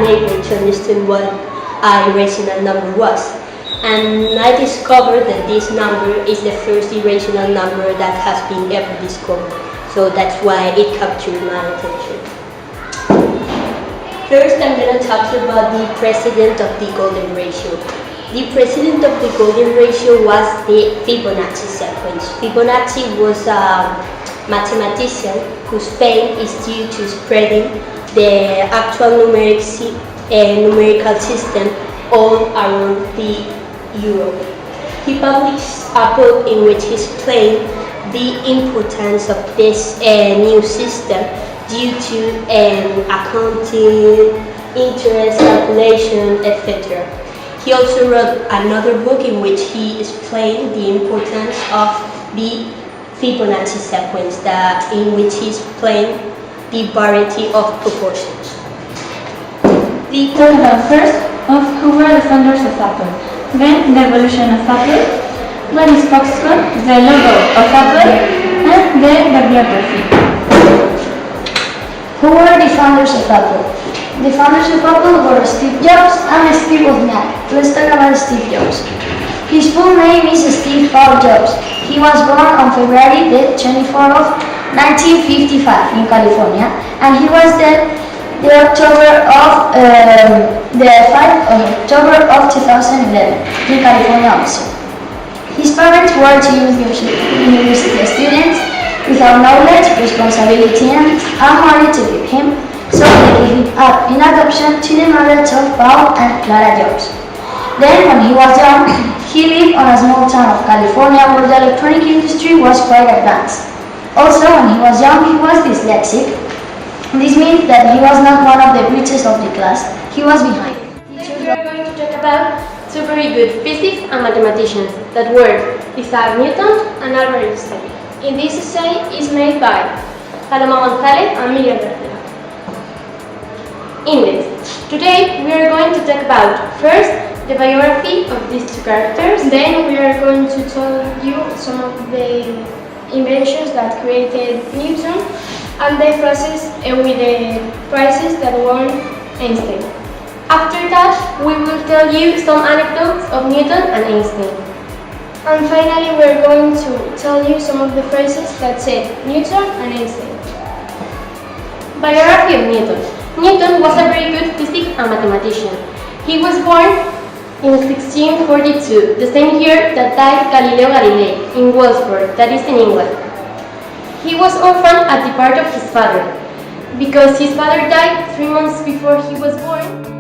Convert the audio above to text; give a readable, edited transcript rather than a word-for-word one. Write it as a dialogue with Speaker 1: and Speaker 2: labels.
Speaker 1: unable to understand what a irrational number was. And I discovered that this number is the first irrational number that has been ever discovered. So that's why it captured my attention. First, I'm going to talk about the precedent of the golden ratio. The precedent of the golden ratio was the Fibonacci sequence. Fibonacci was a mathematician whose fame is due to spreading the actual numerical system all around the Europe. He published a book in which he explained the importance of this new system due to accounting, interest, calculation, etc. He also wrote another book in which he explained the importance of the Fibonacci sequence, in which he explained the variety of proportions.
Speaker 2: We talk about first of who were the founders of Apple, then the evolution of Apple, what is Foxconn, the logo of Apple, and the bibliography.
Speaker 3: Who were the founders of Apple? The founders of Apple were Steve Jobs and Steve Wozniak. Let's talk about Steve Jobs. His full name is Steve Paul Jobs. He was born on February the 24th of 1955 in California, and he was dead the 5th October of 2011 in California also. His parents were two university students without knowledge, responsibility, and money to give him, so they gave him up in adoption to the mothers of Paul and Clara Jobs. Then, when he was young, he lived on a small town of California where the electronic industry was quite advanced. Also, when he was young, he was dyslexic. This means that he was not one of the richest of the class. He was behind.
Speaker 4: Today we are going to talk about two very good physics and mathematicians that were Isaac Newton and Albert Einstein. In this essay is made by Paloma González and Miriam Bertela. Index. Today we are going to talk about first the biography of these two characters, then we are going to tell you some of the inventions that created Newton and the process with the prizes that won Einstein. After that, we will tell you some anecdotes of Newton and Einstein. And finally, we are going to tell you some of the phrases that said Newton and Einstein. Biography of Newton. Newton was a very good physicist and mathematician. He was born in 1642, the same year that died Galileo Galilei in Walsford, that is in England. He was orphaned at the birth of his father, because his father died 3 months before he was born.